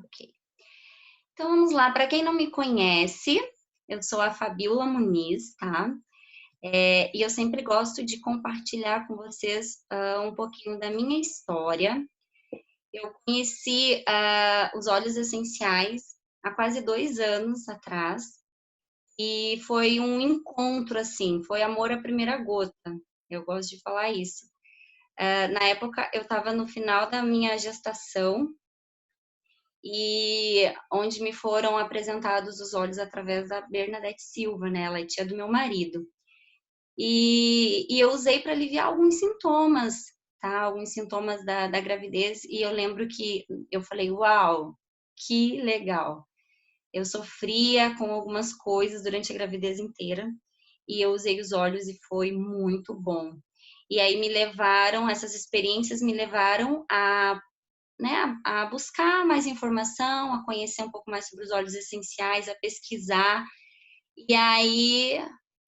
Ok. Então vamos lá, para quem não me conhece, eu sou a Fabiola Muniz, tá? E eu sempre gosto de compartilhar com vocês um pouquinho da minha história. Eu conheci os óleos essenciais há quase 2 anos atrás e foi um encontro, assim, foi amor à primeira gota. Eu gosto de falar isso. Na época, eu estava no final da minha gestação e onde me foram apresentados os óleos através da Bernadette Silva, né? Ela é tia do meu marido. E eu usei para aliviar alguns sintomas, tá? Alguns sintomas da gravidez. E eu lembro que eu falei, uau, que legal. Eu sofria com algumas coisas durante a gravidez inteira. E eu usei os óleos e foi muito bom. E aí essas experiências me levaram a buscar mais informação, a conhecer um pouco mais sobre os óleos essenciais, a pesquisar. E aí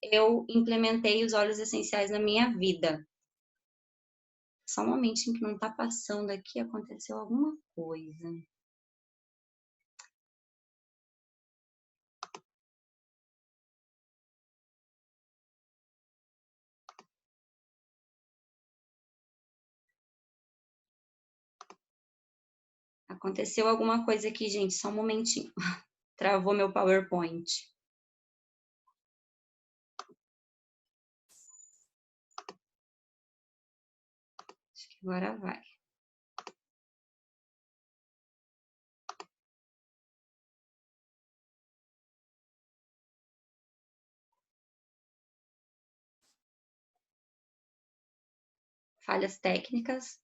eu implementei os óleos essenciais na minha vida. Só um momentinho que não tá passando aqui, aconteceu alguma coisa. Aconteceu alguma coisa aqui, gente, só um momentinho. Travou meu PowerPoint. Acho que agora vai. Falhas técnicas.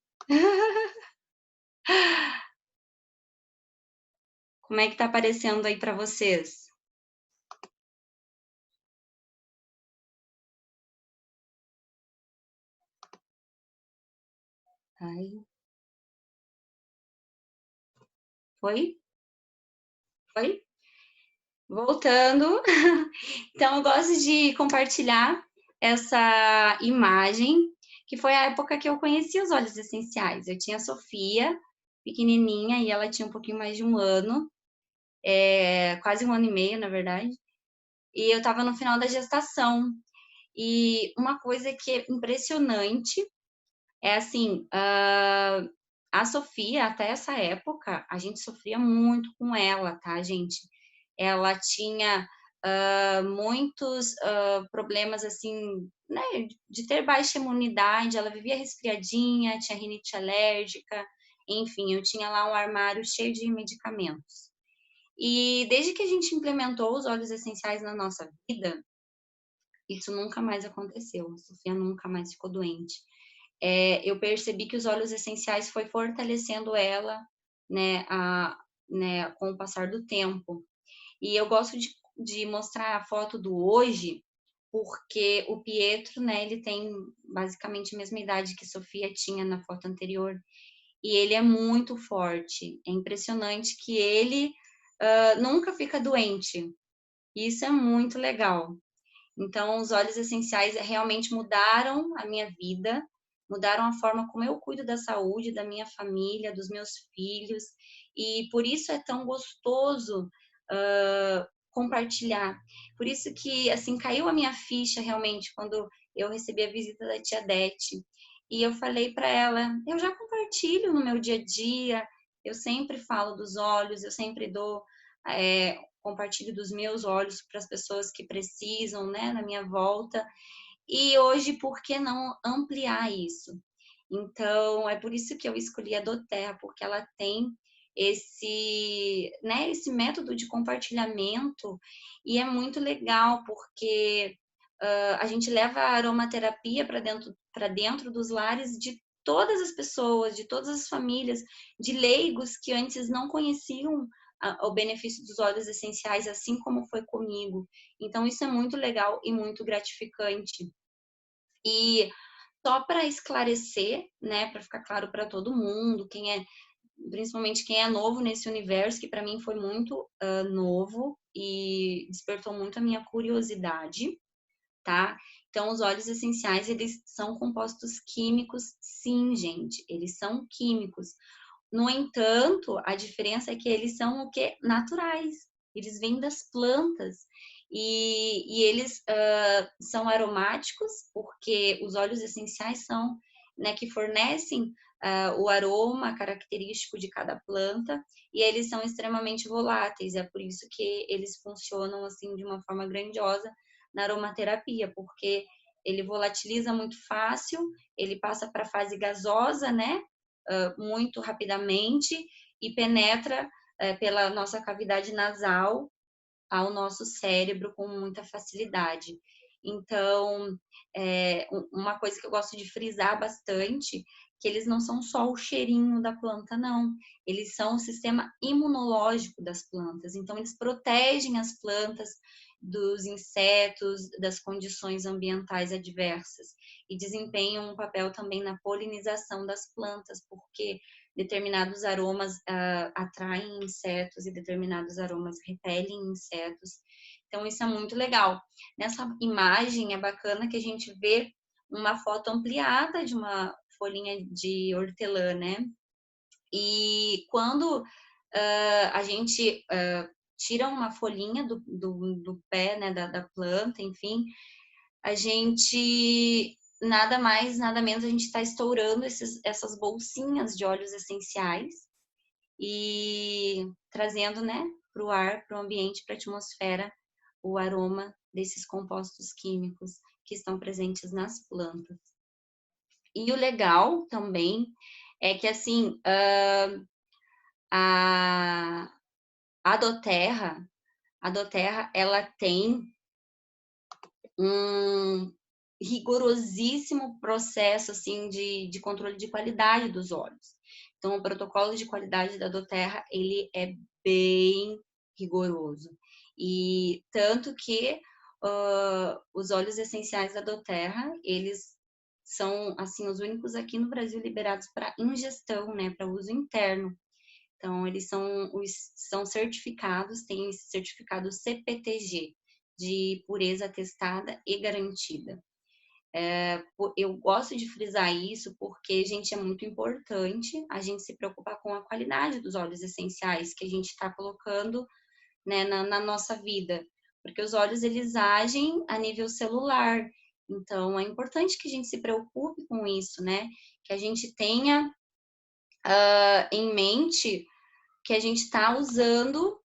Como é que tá aparecendo aí para vocês? Ai. Foi? Foi? Voltando. Então, eu gosto de compartilhar essa imagem, que foi a época que eu conheci os óleos essenciais. Eu tinha a Sofia, pequenininha, e ela tinha um pouquinho mais de 1 ano, quase 1 ano e meio, na verdade. E eu estava no final da gestação. E uma coisa que é impressionante é assim, a Sofia, até essa época, a gente sofria muito com ela, tá, gente? Ela tinha muitos problemas, assim, né, de ter baixa imunidade, ela vivia resfriadinha, tinha rinite alérgica, enfim, eu tinha lá um armário cheio de medicamentos. E desde que a gente implementou os óleos essenciais na nossa vida, isso nunca mais aconteceu. A Sofia nunca mais ficou doente. Eu percebi que os óleos essenciais foi fortalecendo ela, né, com o passar do tempo. E eu gosto de mostrar a foto do hoje, porque o Pietro, né, ele tem basicamente a mesma idade que Sofia tinha na foto anterior, e ele é muito forte. É impressionante que ele nunca fica doente. E isso é muito legal. Então, os óleos essenciais realmente mudaram a minha vida, mudaram a forma como eu cuido da saúde, da minha família, dos meus filhos, e por isso é tão gostoso compartilhar. Por isso que, assim, caiu a minha ficha realmente quando eu recebi a visita da tia Dete. E eu falei para ela, eu já compartilho no meu dia a dia, eu sempre falo dos óleos, eu sempre dou compartilho dos meus olhos para as pessoas que precisam, né, na minha volta. E hoje, por que não ampliar isso? Então, é por isso que eu escolhi a doTERRA, porque ela tem esse método de compartilhamento e é muito legal, porque a gente leva a aromaterapia para dentro dos lares de todas as pessoas, de todas as famílias, de leigos que antes não conheciam o benefício dos óleos essenciais, assim como foi comigo. Então, isso é muito legal e muito gratificante. E só para esclarecer, né, para ficar claro para todo mundo, principalmente quem é novo nesse universo, que para mim foi muito novo e despertou muito a minha curiosidade, tá? Então, os óleos essenciais, eles são compostos químicos, sim, gente, eles são químicos. No entanto, a diferença é que eles são o quê? Naturais. Eles vêm das plantas. E eles são aromáticos, porque os óleos essenciais são, né, que fornecem o aroma característico de cada planta, e eles são extremamente voláteis. É por isso que eles funcionam assim de uma forma grandiosa na aromaterapia, porque ele volatiliza muito fácil, ele passa para a fase gasosa, né? Muito rapidamente e penetra pela nossa cavidade nasal ao nosso cérebro com muita facilidade. Então, uma coisa que eu gosto de frisar bastante, que eles não são só o cheirinho da planta, não. Eles são o sistema imunológico das plantas. Então, eles protegem as plantas dos insetos, das condições ambientais adversas e desempenham um papel também na polinização das plantas, porque determinados aromas atraem insetos e determinados aromas repelem insetos. Então, isso é muito legal. Nessa imagem, é bacana que a gente vê uma foto ampliada de uma folhinha de hortelã, né? E quando a gente tira uma folhinha do pé, né, da planta, enfim, a gente nada mais, nada menos, a gente está estourando essas bolsinhas de óleos essenciais e trazendo, né, para o ar, para o ambiente, para a atmosfera, o aroma desses compostos químicos que estão presentes nas plantas. E o legal também é que, assim, a doTERRA, ela tem um rigorosíssimo processo assim de controle de qualidade dos óleos. Então, o protocolo de qualidade da doTERRA, ele é bem rigoroso. E tanto que os óleos essenciais da doTERRA, eles são assim os únicos aqui no Brasil liberados para ingestão, né, para uso interno. Então, eles são certificados, têm esse certificado CPTG, de pureza testada e garantida. Eu gosto de frisar isso porque, gente, é muito importante a gente se preocupar com a qualidade dos óleos essenciais que a gente está colocando, né, na nossa vida. Porque os óleos, eles agem a nível celular. Então, é importante que a gente se preocupe com isso, né? Que a gente tenha em mente que a gente está usando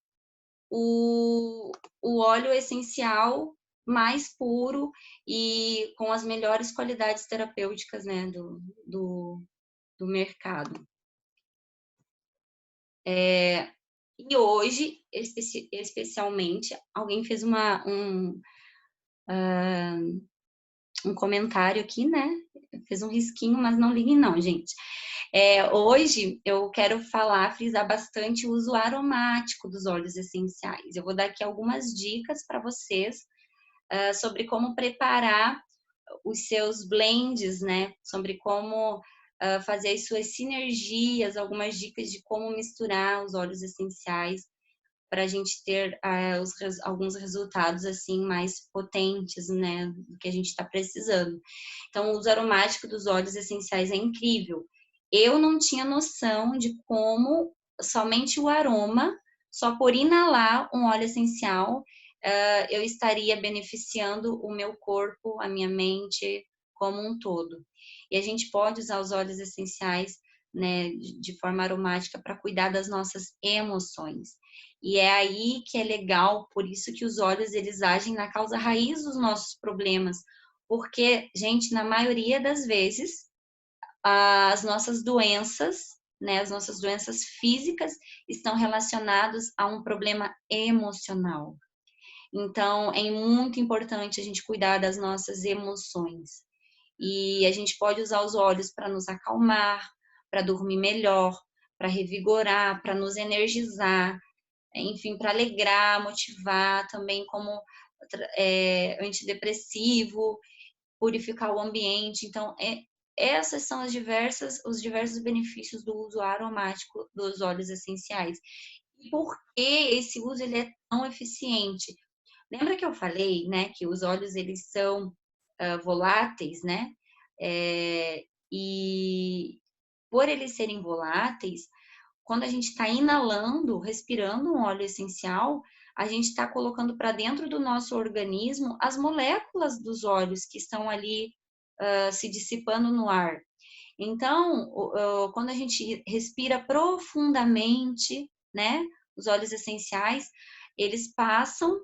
o óleo essencial mais puro e com as melhores qualidades terapêuticas, né, do mercado. E hoje, especialmente, alguém fez um comentário aqui, né? Fez um risquinho, mas não liguem não, gente. Hoje eu quero frisar bastante o uso aromático dos óleos essenciais. Eu vou dar aqui algumas dicas para vocês sobre como preparar os seus blends, né? Sobre como fazer as suas sinergias, algumas dicas de como misturar os óleos essenciais para a gente ter alguns resultados assim mais potentes, né, do que a gente está precisando. Então, o uso aromático dos óleos essenciais é incrível. Eu não tinha noção de como somente o aroma, só por inalar um óleo essencial, eu estaria beneficiando o meu corpo, a minha mente como um todo. E a gente pode usar os óleos essenciais, né, de forma aromática para cuidar das nossas emoções. E é aí que é legal, por isso que os óleos, eles agem na causa raiz dos nossos problemas. Porque, gente, na maioria das vezes, as nossas doenças, né, as nossas doenças físicas estão relacionadas a um problema emocional. Então, é muito importante a gente cuidar das nossas emoções. E a gente pode usar os óleos para nos acalmar, para dormir melhor, para revigorar, para nos energizar, enfim, para alegrar, motivar, também como antidepressivo, purificar o ambiente. Então, essas são os diversos benefícios do uso aromático dos óleos essenciais. E por que esse uso ele é tão eficiente? Lembra que eu falei, né, que os óleos eles são voláteis, né? E por eles serem voláteis, quando a gente está inalando, respirando um óleo essencial, a gente está colocando para dentro do nosso organismo as moléculas dos óleos que estão ali se dissipando no ar. Então, quando a gente respira profundamente, né, os óleos essenciais, eles passam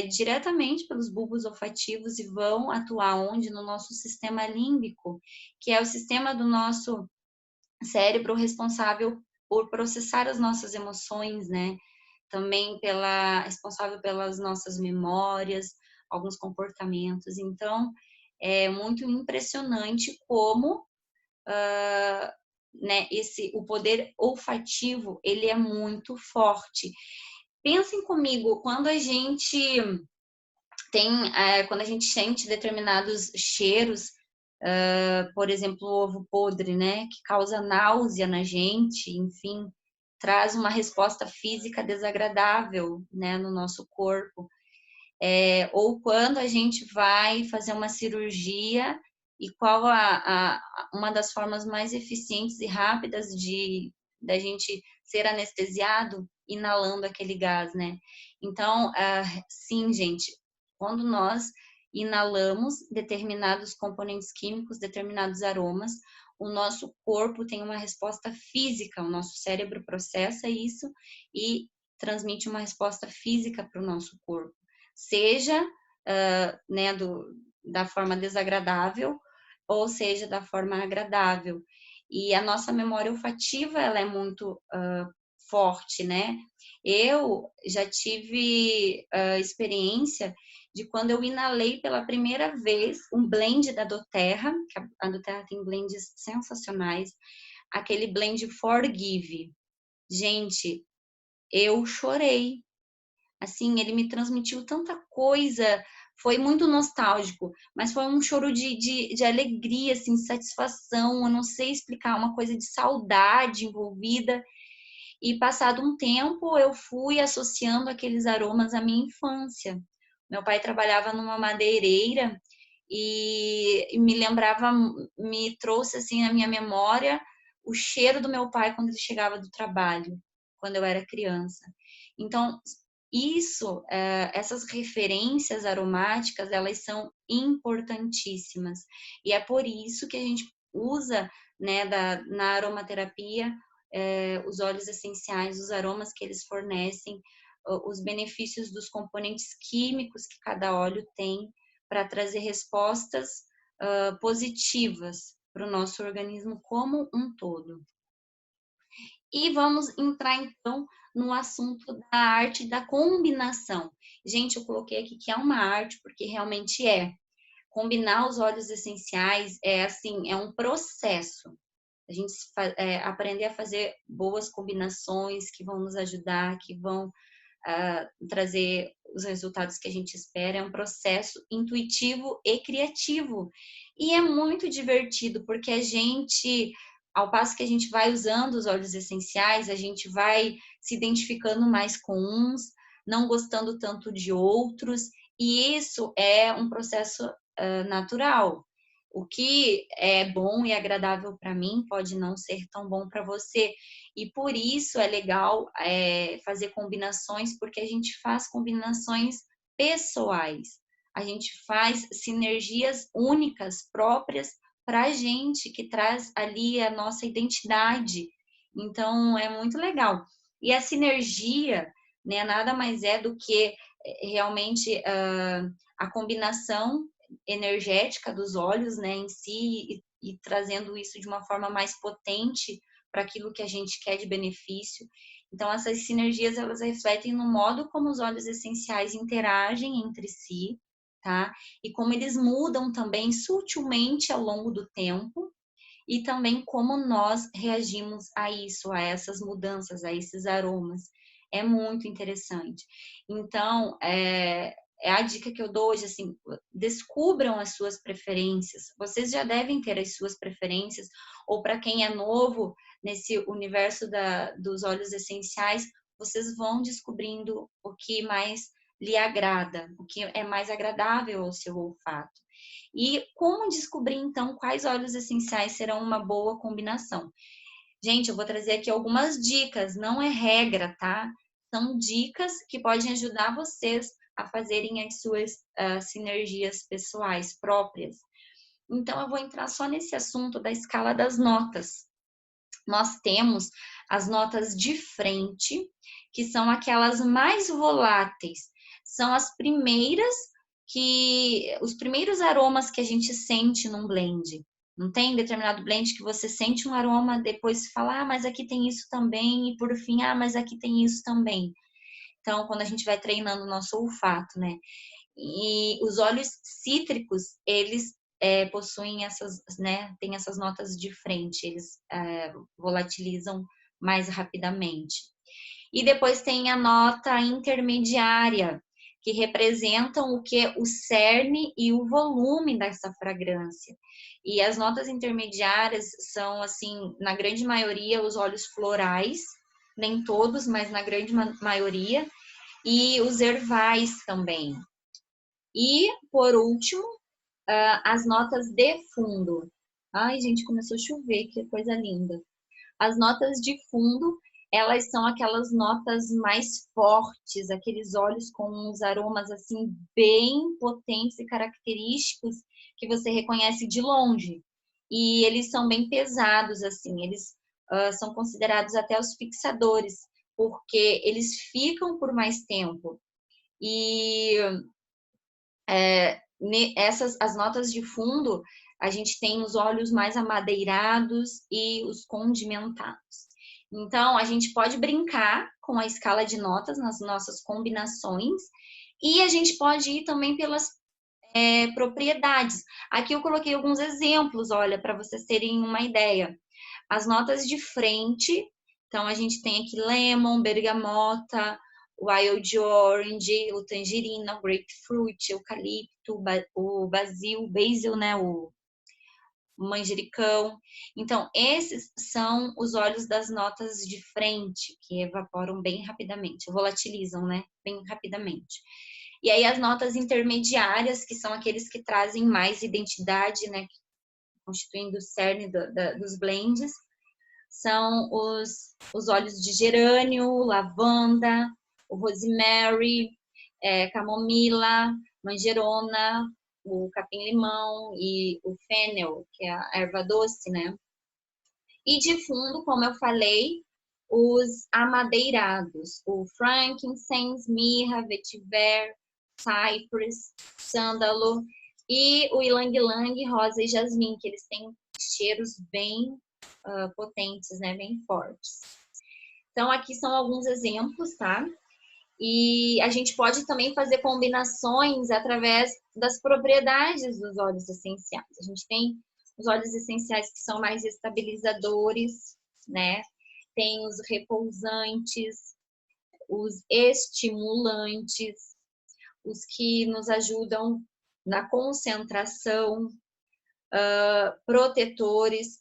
diretamente pelos bulbos olfativos e vão atuar onde? No nosso sistema límbico, que é o sistema do nosso cérebro responsável por processar as nossas emoções, né? Também responsável pelas nossas memórias, alguns comportamentos. Então, é muito impressionante como né, o poder olfativo, ele é muito forte. Pensem comigo, quando a gente sente determinados cheiros, por exemplo, o ovo podre, né, que causa náusea na gente, enfim, traz uma resposta física desagradável, né, no nosso corpo. Ou quando a gente vai fazer uma cirurgia e qual uma das formas mais eficientes e rápidas da gente ser anestesiado, inalando aquele gás, né? Então, sim, gente, quando nós inalamos determinados componentes químicos, determinados aromas, o nosso corpo tem uma resposta física, o nosso cérebro processa isso e transmite uma resposta física para o nosso corpo, seja né, da forma desagradável ou seja da forma agradável. E a nossa memória olfativa, ela é muito forte, né? Eu já tive experiência de quando eu inalei pela primeira vez um blend da doTERRA, que a doTERRA tem blends sensacionais, aquele blend Forgive. Gente, eu chorei. Assim, ele me transmitiu tanta coisa, foi muito nostálgico, mas foi um choro de alegria, assim, satisfação, eu não sei explicar, uma coisa de saudade envolvida. E passado um tempo, eu fui associando aqueles aromas à minha infância. Meu pai trabalhava numa madeireira e me trouxe assim na minha memória o cheiro do meu pai quando ele chegava do trabalho, quando eu era criança. Então, essas referências aromáticas, elas são importantíssimas. E é por isso que a gente usa, né, na aromaterapia, os óleos essenciais, os aromas que eles fornecem, os benefícios dos componentes químicos que cada óleo tem para trazer respostas positivas para o nosso organismo como um todo. E vamos entrar então no assunto da arte da combinação. Gente, eu coloquei aqui que é uma arte porque realmente é. Combinar os óleos essenciais é assim, é um processo. A gente aprender a fazer boas combinações que vão nos ajudar, que vão trazer os resultados que a gente espera. É um processo intuitivo e criativo. E é muito divertido, porque ao passo que a gente vai usando os óleos essenciais, a gente vai se identificando mais com uns, não gostando tanto de outros, e isso é um processo natural. O que é bom e agradável para mim pode não ser tão bom para você. E por isso é legal fazer combinações, porque a gente faz combinações pessoais. A gente faz sinergias únicas, próprias para a gente, que traz ali a nossa identidade. Então, é muito legal. E a sinergia, né, nada mais é do que realmente a combinação energética dos óleos, né, em si, e trazendo isso de uma forma mais potente para aquilo que a gente quer de benefício. Então, essas sinergias, elas refletem no modo como os óleos essenciais interagem entre si, tá? E como eles mudam também sutilmente ao longo do tempo, e também como nós reagimos a isso, a essas mudanças, a esses aromas. É muito interessante. Então, é a dica que eu dou hoje, assim, descubram as suas preferências. Vocês já devem ter as suas preferências, ou para quem é novo nesse universo dos óleos essenciais, vocês vão descobrindo o que mais lhe agrada, o que é mais agradável ao seu olfato. E como descobrir, então, quais óleos essenciais serão uma boa combinação? Gente, eu vou trazer aqui algumas dicas, não é regra, tá? São dicas que podem ajudar vocês a fazerem as suas sinergias pessoais próprias. Então, eu vou entrar só nesse assunto da escala das notas. Nós temos as notas de frente, que são aquelas mais voláteis. São as primeiras os primeiros aromas que a gente sente num blend. Não tem determinado blend que você sente um aroma, depois fala, ah, mas aqui tem isso também, e por fim, ah, mas aqui tem isso também. Então, quando a gente vai treinando o nosso olfato, né? E os óleos cítricos, eles possuem essas, né? Tem essas notas de frente, eles volatilizam mais rapidamente. E depois tem a nota intermediária, que representam o que? O cerne e o volume dessa fragrância. E as notas intermediárias são, assim, na grande maioria, os óleos florais, nem todos, mas na grande maioria, e os herbais também. E, por último, as notas de fundo. Ai, gente, começou a chover, que coisa linda. As notas de fundo, elas são aquelas notas mais fortes, aqueles óleos com uns aromas assim bem potentes e característicos que você reconhece de longe. E eles são bem pesados, assim, eles são considerados até os fixadores, porque eles ficam por mais tempo. E as notas de fundo, a gente tem os óleos mais amadeirados e os condimentados. Então, a gente pode brincar com a escala de notas nas nossas combinações e a gente pode ir também pelas propriedades. Aqui eu coloquei alguns exemplos, olha, para vocês terem uma ideia. As notas de frente, então a gente tem aqui lemon, bergamota, wild orange, o tangerina, o grapefruit, eucalipto, o basil, né, o manjericão. Então, esses são os óleos das notas de frente, que evaporam bem rapidamente, volatilizam, né, bem rapidamente. E aí as notas intermediárias, que são aqueles que trazem mais identidade, né, constituindo o cerne dos blends, são os óleos de gerânio, lavanda, o rosemary, camomila, manjerona, o capim-limão e o fennel, que é a erva doce, né? E de fundo, como eu falei, os amadeirados, o frankincense, mirra, vetiver, cypress, sândalo e o ylang-ylang, rosa e jasmim, que eles têm cheiros bem potentes, né, bem fortes. Então, aqui são alguns exemplos, tá? E a gente pode também fazer combinações através das propriedades dos óleos essenciais. A gente tem os óleos essenciais que são mais estabilizadores, né? Tem os repousantes, os estimulantes, os que nos ajudam na concentração, protetores,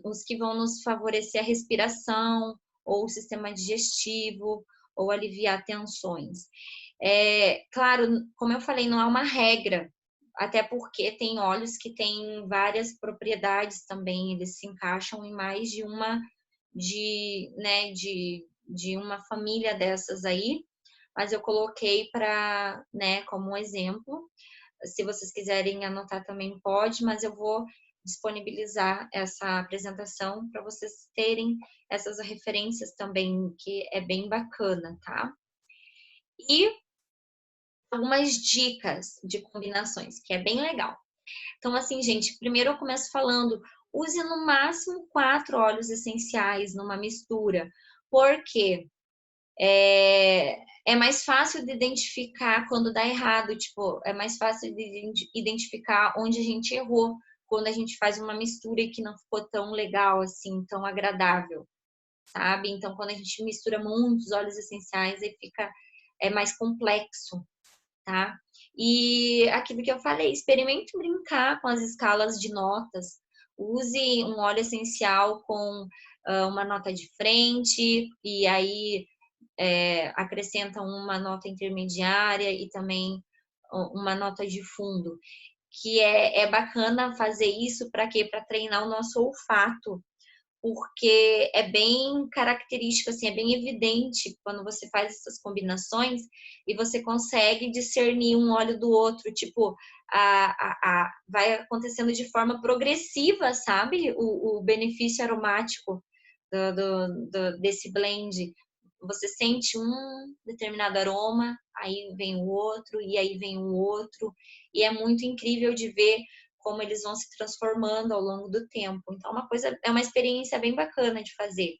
os que vão nos favorecer a respiração, ou o sistema digestivo, ou aliviar tensões. Claro, como eu falei, não é uma regra, até porque tem óleos que têm várias propriedades também, eles se encaixam em mais de uma, né, de uma família dessas aí, mas eu coloquei para, né, como um exemplo. Se vocês quiserem anotar também pode, mas eu vou disponibilizar essa apresentação para vocês terem essas referências também, que é bem bacana, tá? E algumas dicas de combinações, que é bem legal. Então, assim, gente, primeiro eu começo falando, use no máximo 4 óleos essenciais numa mistura, porque é mais fácil de identificar quando dá errado, tipo, é mais fácil de identificar onde a gente errou, quando a gente faz uma mistura que não ficou tão legal, assim, tão agradável, sabe? Então, quando a gente mistura muitos óleos essenciais, aí é mais complexo, tá? E aquilo que eu falei, experimente brincar com as escalas de notas, use um óleo essencial com uma nota de frente, e aí acrescentam uma nota intermediária e também uma nota de fundo, que é bacana fazer isso para quê? Para treinar o nosso olfato, porque é bem característico, assim, é bem evidente quando você faz essas combinações e você consegue discernir um óleo do outro, tipo, vai acontecendo de forma progressiva, sabe? O benefício aromático desse blend. Você sente um determinado aroma, aí vem o outro, e aí vem o outro, e é muito incrível de ver como eles vão se transformando ao longo do tempo. Então, é uma experiência bem bacana de fazer.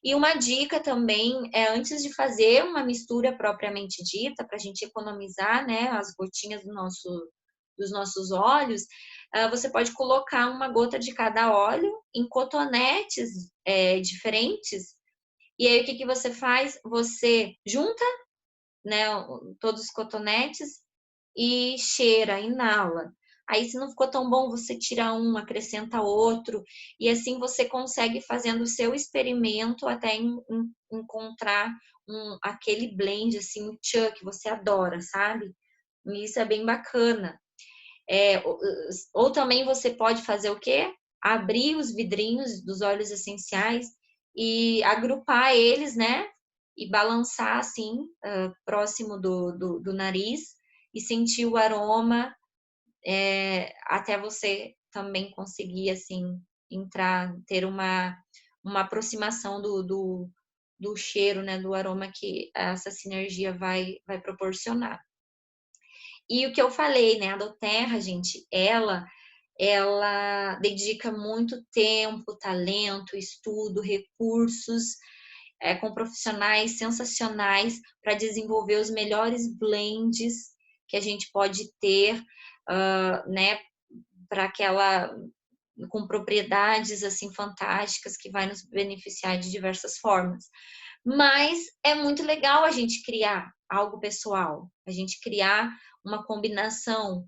E uma dica também é antes de fazer uma mistura propriamente dita, para a gente economizar, né, as gotinhas dos nossos óleos, você pode colocar uma gota de cada óleo em cotonetes diferentes. E aí, o que você faz? Você junta, né, todos os cotonetes e cheira, inala. Aí, se não ficou tão bom, você tira um, acrescenta outro, e assim você consegue fazendo o seu experimento até encontrar aquele blend, assim, o tchan que você adora, sabe? E isso é bem bacana. Ou também você pode fazer o quê? Abrir os vidrinhos dos óleos essenciais e agrupar eles, né? E balançar assim, próximo do nariz e sentir o aroma até você também conseguir assim entrar, ter uma aproximação do cheiro, né? Do aroma que essa sinergia vai proporcionar. E o que eu falei, né? A doTERRA, gente, ela dedica muito tempo, talento, estudo, recursos, com profissionais sensacionais para desenvolver os melhores blends que a gente pode ter, né, para aquela com propriedades assim fantásticas que vai nos beneficiar de diversas formas. Mas é muito legal a gente criar algo pessoal, a gente criar uma combinação.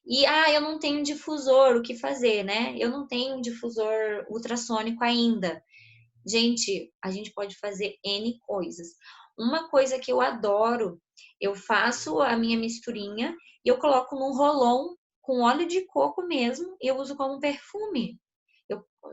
E eu não tenho difusor, o que fazer, né? Eu não tenho difusor ultrassônico ainda. Gente, a gente pode fazer N coisas. Uma coisa que eu adoro, eu faço a minha misturinha e eu coloco num rolon com óleo de coco mesmo, e eu uso como perfume.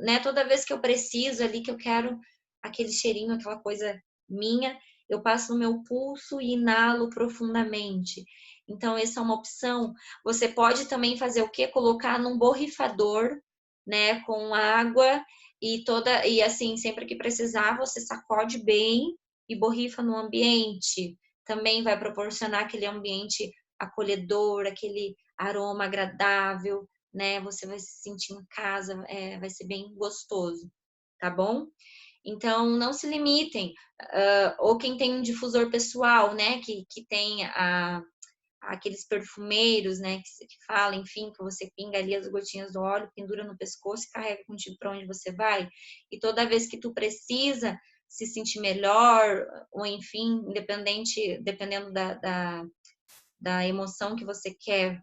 Né, toda vez que eu preciso ali, que eu quero aquele cheirinho, aquela coisa minha, eu passo no meu pulso e inalo profundamente. Então, essa é uma opção. Você pode também fazer o quê? Colocar num borrifador, né, com água e assim, sempre que precisar, você sacode bem e borrifa no ambiente. Também vai proporcionar aquele ambiente acolhedor, aquele aroma agradável, né? Você vai se sentir em casa, vai ser bem gostoso, tá bom? Então, não se limitem. Ou quem tem um difusor pessoal, né? Que tem aqueles perfumeiros, né? Que fala, enfim, que você pinga ali as gotinhas do óleo, pendura no pescoço e carrega contigo para onde você vai. E toda vez que tu precisa se sentir melhor, ou enfim, dependendo da emoção que você quer,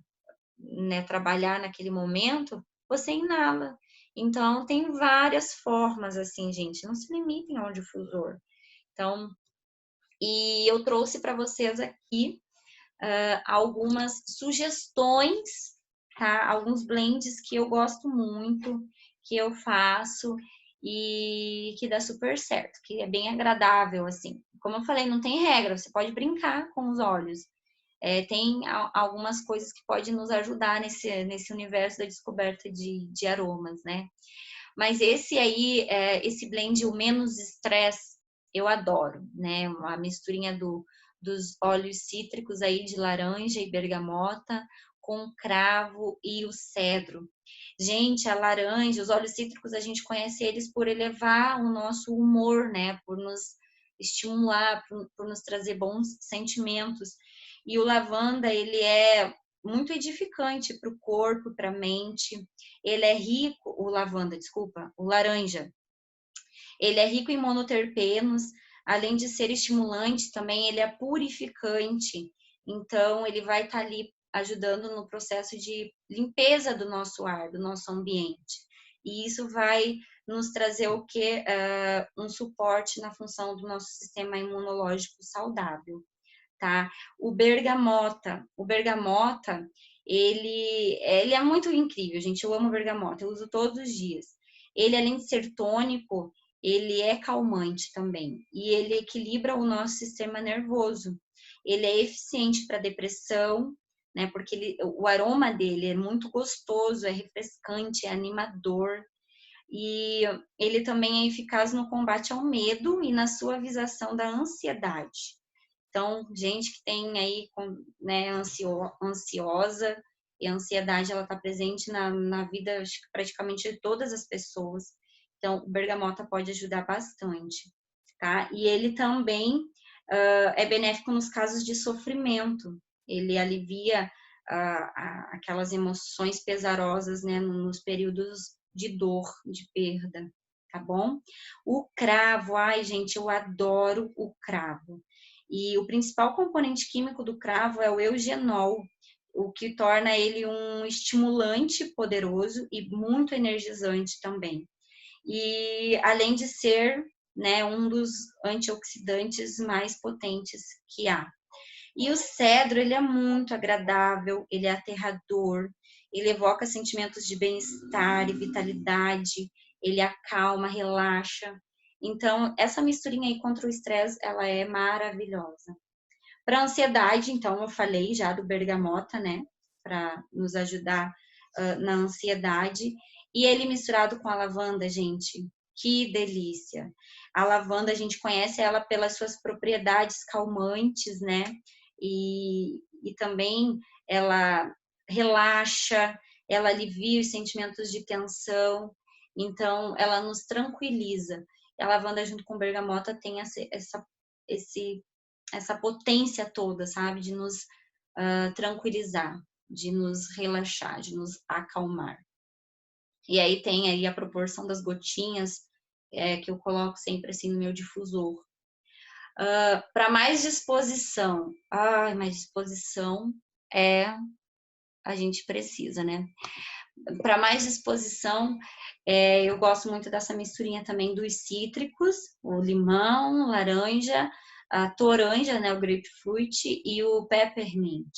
né, trabalhar naquele momento, você inala. Então, tem várias formas, assim, gente. Não se limitem ao difusor. Então, e eu trouxe para vocês aqui algumas sugestões, tá? Alguns blends que eu gosto muito, que eu faço e que dá super certo, que é bem agradável, assim. Como eu falei, não tem regra, você pode brincar com os olhos. Tem algumas coisas que podem nos ajudar nesse universo da descoberta de aromas, né? Mas esse aí, esse blend, o menos estresse, eu adoro, né? Uma misturinha dos óleos cítricos aí de laranja e bergamota com cravo e o cedro. Gente, a laranja, os óleos cítricos, a gente conhece eles por elevar o nosso humor, né? Por nos estimular, por nos trazer bons sentimentos. E o lavanda, ele é muito edificante para o corpo, para a mente. Ele é rico, o lavanda, desculpa, o laranja. Ele é rico em monoterpenos, além de ser estimulante, também ele é purificante. Então, ele vai estar ali ajudando no processo de limpeza do nosso ar, do nosso ambiente. E isso vai nos trazer o que? Um suporte na função do nosso sistema imunológico saudável, tá? O bergamota, ele é muito incrível, gente. Eu amo bergamota, eu uso todos os dias. ele, além de ser tônico, ele é calmante também. E ele equilibra o nosso sistema nervoso. Ele é eficiente para depressão, né? Porque o aroma dele é muito gostoso, é refrescante, é animador. E ele também é eficaz no combate ao medo e na suavização da ansiedade. Então, gente que tem aí, né, ansiosa, e a ansiedade, ela está presente na vida, acho que praticamente de todas as pessoas. Então, o bergamota pode ajudar bastante, tá? E ele também é benéfico nos casos de sofrimento. Ele alivia aquelas emoções pesarosas, né, nos períodos de dor, de perda, tá bom? O cravo, ai, gente, eu adoro o cravo. E o principal componente químico do cravo é o eugenol, o que torna ele um estimulante poderoso e muito energizante também. E além de ser, né, um dos antioxidantes mais potentes que há. E o cedro, ele é muito agradável, ele é aterrador, ele evoca sentimentos de bem-estar e vitalidade, ele acalma, relaxa. Então, essa misturinha aí contra o estresse, ela é maravilhosa. Para ansiedade, então, eu falei já do bergamota, né? Para nos ajudar na ansiedade. E ele misturado com a lavanda, gente, que delícia! A lavanda, a gente conhece ela pelas suas propriedades calmantes, né? E também ela relaxa, ela alivia os sentimentos de tensão, então ela nos tranquiliza. E a lavanda junto com bergamota tem essa potência toda, sabe? De nos tranquilizar, de nos relaxar, de nos acalmar. E aí tem aí a proporção das gotinhas que eu coloco sempre assim no meu difusor. Para mais disposição, mais disposição a gente precisa, né? Para mais disposição, eu gosto muito dessa misturinha também dos cítricos, o limão, laranja, a toranja, né, o grapefruit e o peppermint.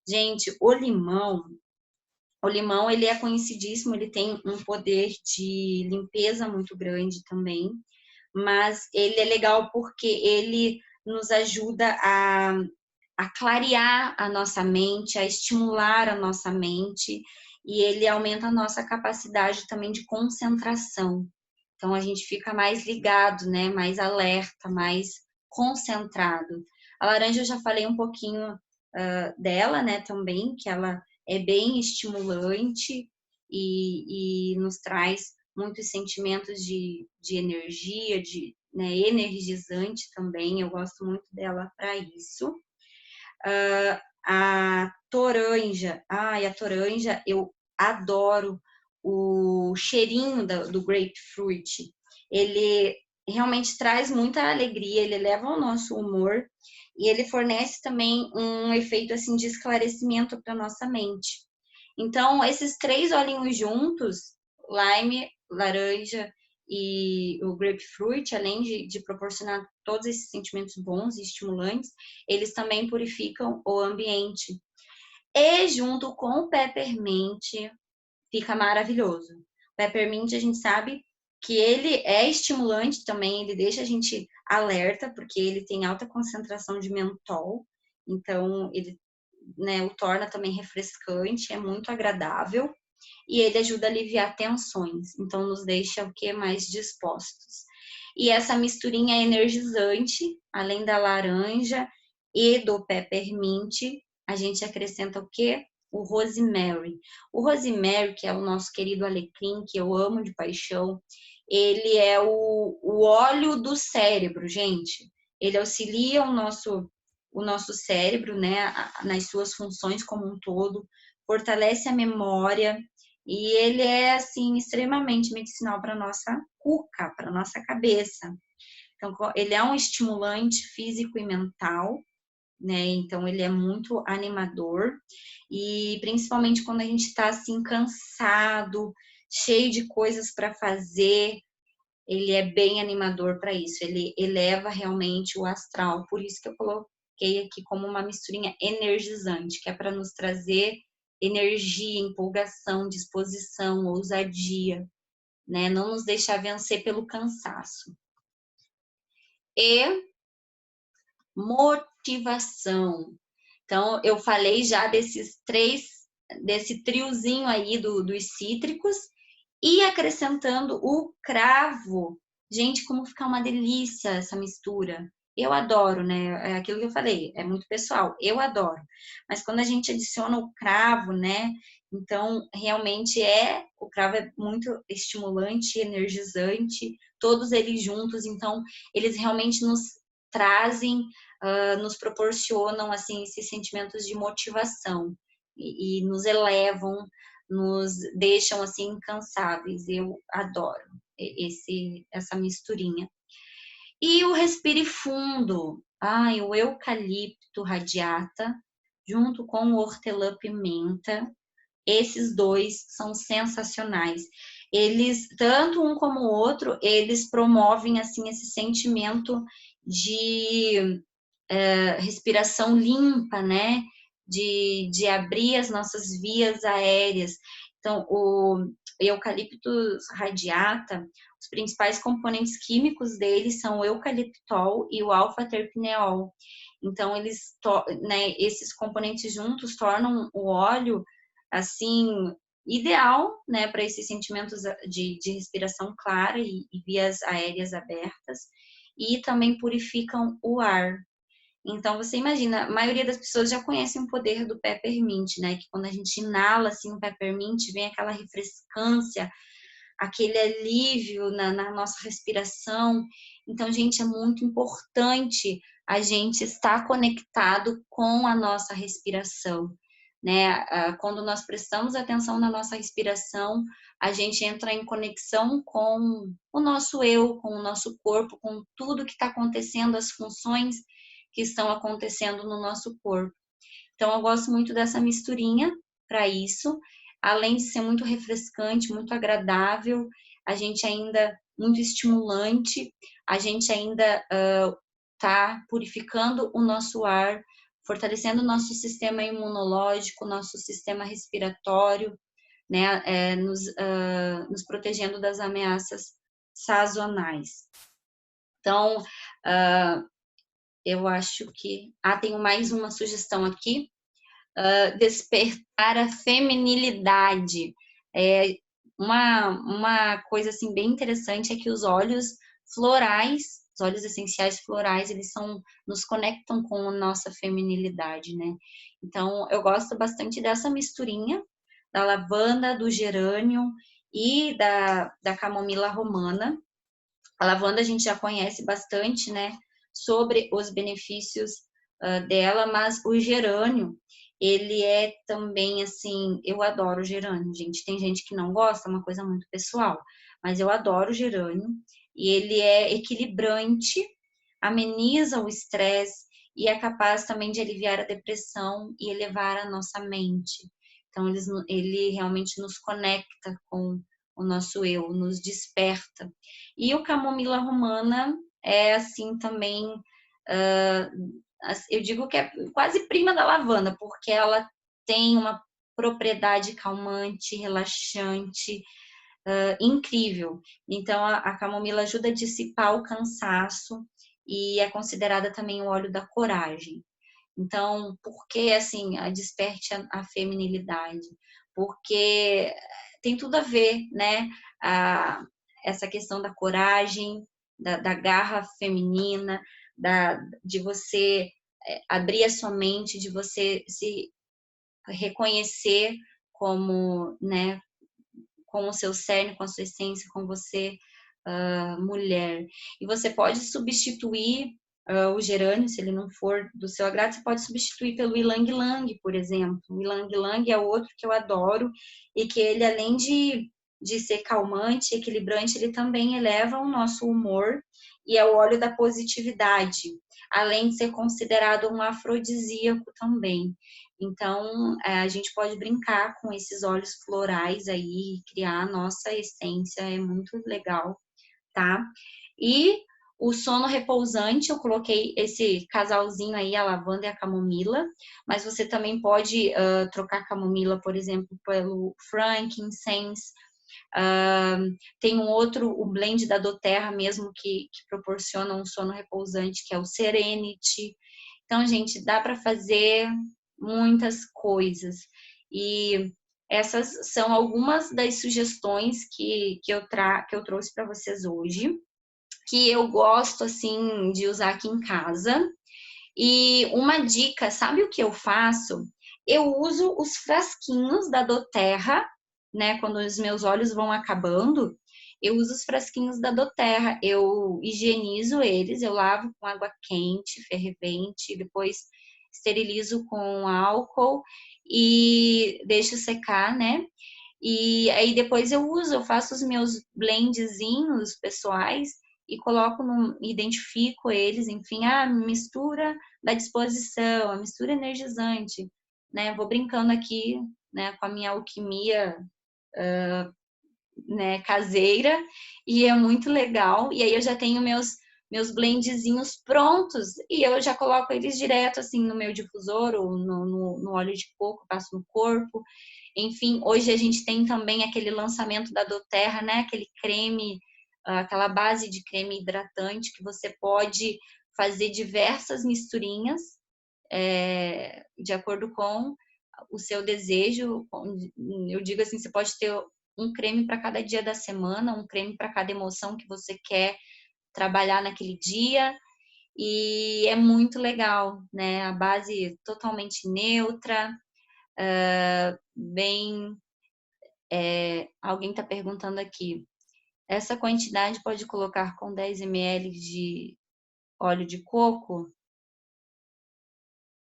Gente, o limão, ele é conhecidíssimo, ele tem um poder de limpeza muito grande também, mas ele é legal porque ele nos ajuda a clarear a nossa mente, a estimular a nossa mente, e ele aumenta a nossa capacidade também de concentração. Então a gente fica mais ligado, né? Mais alerta, mais concentrado. A laranja eu já falei um pouquinho dela, né? Também, que ela é bem estimulante e nos traz muitos sentimentos de energia, né, energizante também. Eu gosto muito dela para isso. A toranja, a toranja, eu adoro o cheirinho do grapefruit. Ele realmente traz muita alegria, ele eleva o nosso humor e ele fornece também um efeito assim de esclarecimento para nossa mente. Então, esses três olhinhos juntos, lime, laranja e o grapefruit, além de proporcionar todos esses sentimentos bons e estimulantes, eles também purificam o ambiente. E junto com o peppermint, fica maravilhoso. O peppermint, a gente sabe que ele é estimulante também, ele deixa a gente alerta, porque ele tem alta concentração de mentol, então ele, né, o torna também refrescante, é muito agradável e ele ajuda a aliviar tensões, então nos deixa o que mais dispostos. E essa misturinha energizante, além da laranja e do peppermint, a gente acrescenta o que? O rosemary. O rosemary, que é o nosso querido alecrim, que eu amo de paixão, ele é o óleo do cérebro, gente. Ele auxilia o nosso cérebro, né, nas suas funções como um todo, fortalece a memória e ele é, assim, extremamente medicinal para nossa cuca, para nossa cabeça. Então, ele é um estimulante físico e mental, né? Então, ele é muito animador e principalmente quando a gente está, assim, cansado, cheio de coisas para fazer, ele é bem animador para isso, ele eleva realmente o astral, por isso que eu coloquei aqui como uma misturinha energizante, que é para nos trazer energia, empolgação, disposição, ousadia. né? Não nos deixar vencer pelo cansaço. E motivação. Então, eu falei já desse triozinho aí dos cítricos, e acrescentando o cravo. Gente, como fica uma delícia essa mistura. Eu adoro, né? É aquilo que eu falei, é muito pessoal. Eu adoro. Mas quando a gente adiciona o cravo, né? Então, realmente o cravo é muito estimulante, energizante, todos eles juntos. Então, eles realmente nos trazem, nos proporcionam, assim, esses sentimentos de motivação e nos elevam, nos deixam assim incansáveis. Eu adoro essa misturinha. E o respire fundo. Ai, o eucalipto radiata junto com o hortelã-pimenta. Esses dois são sensacionais. Eles, tanto um como o outro, eles promovem assim esse sentimento de respiração limpa, né? De abrir as nossas vias aéreas. Então, o eucaliptus radiata, os principais componentes químicos dele são o eucaliptol e o alfa-terpineol. Então, né, esses componentes juntos tornam o óleo, assim, ideal, né, para esses sentimentos de respiração clara e vias aéreas abertas, e também purificam o ar. Então, você imagina, a maioria das pessoas já conhece o poder do peppermint, né? Que quando a gente inala, assim, o peppermint, vem aquela refrescância, aquele alívio na nossa respiração. Então, gente, é muito importante a gente estar conectado com a nossa respiração, né? Quando nós prestamos atenção na nossa respiração, a gente entra em conexão com o nosso eu, com o nosso corpo, com tudo que está acontecendo, as funções que estão acontecendo no nosso corpo. Então, eu gosto muito dessa misturinha para isso. Além de ser muito refrescante, muito agradável, a gente ainda muito estimulante, a gente ainda tá purificando o nosso ar, fortalecendo o nosso sistema imunológico, nosso sistema respiratório, né, nos protegendo das ameaças sazonais. Então, eu acho que... tenho mais uma sugestão aqui. Despertar a feminilidade. Uma coisa assim bem interessante é que os óleos florais, os óleos essenciais florais, eles nos conectam com a nossa feminilidade, né? Então, eu gosto bastante dessa misturinha da lavanda, do gerânio e da camomila romana. A lavanda a gente já conhece bastante, né? Sobre os benefícios dela, mas o gerânio, ele é também assim, eu adoro gerânio, gente. Tem gente que não gosta, é uma coisa muito pessoal, mas eu adoro gerânio e ele é equilibrante, ameniza o estresse e é capaz também de aliviar a depressão e elevar a nossa mente. Então, ele realmente nos conecta com o nosso eu, nos desperta. E o camomila romana é assim também, eu digo que é quase prima da lavanda, porque ela tem uma propriedade calmante, relaxante, incrível. Então, a camomila ajuda a dissipar o cansaço e é considerada também o óleo da coragem. Então, por que, assim, desperte a feminilidade? Porque tem tudo a ver, né? Essa questão da coragem, da garra feminina, de você abrir a sua mente, de você se reconhecer como, né, com o seu cerne, com a sua essência, com você, mulher. E você pode substituir o gerânio, se ele não for do seu agrado, você pode substituir pelo ylang-ylang, por exemplo. O ylang-ylang é outro que eu adoro e que ele, além de ser calmante, equilibrante, ele também eleva o nosso humor e é o óleo da positividade, além de ser considerado um afrodisíaco também. Então, a gente pode brincar com esses óleos florais aí, criar a nossa essência, é muito legal, tá? E o sono repousante, eu coloquei esse casalzinho aí, a lavanda e a camomila, mas você também pode trocar a camomila, por exemplo, pelo frankincense, Tem um outro, o blend da doTERRA mesmo, que proporciona um sono repousante, que é o Serenity. Então, gente, dá para fazer muitas coisas. E essas são algumas das sugestões que eu trouxe para vocês hoje, que eu gosto, assim, de usar aqui em casa. E uma dica, sabe o que eu faço? Eu uso os frasquinhos da doTERRA, né? Quando os meus olhos vão acabando, eu uso os frasquinhos da doTERRA. Eu higienizo eles, eu lavo com água quente, fervente, depois esterilizo com álcool e deixo secar, né? E aí depois eu faço os meus blendzinhos pessoais e coloco, identifico eles, enfim, a mistura da disposição, a mistura energizante, né? Vou brincando aqui, né, com a minha alquimia, né, caseira, e é muito legal. E aí eu já tenho meus blendzinhos prontos e eu já coloco eles direto assim no meu difusor ou no óleo de coco, passo no corpo. Enfim, hoje a gente tem também aquele lançamento da doTERRA, né? Aquele creme, aquela base de creme hidratante que você pode fazer diversas misturinhas, de acordo com o seu desejo. Eu digo assim, você pode ter um creme para cada dia da semana, um creme para cada emoção que você quer trabalhar naquele dia. E é muito legal, né? A base totalmente neutra, bem. Alguém está perguntando aqui. Essa quantidade pode colocar com 10 ml de óleo de coco?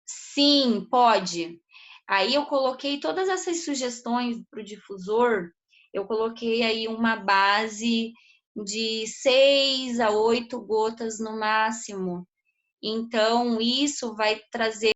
Sim, pode. Aí eu coloquei todas essas sugestões para o difusor, eu coloquei aí uma base de 6 a 8 gotas no máximo. Então, isso vai trazer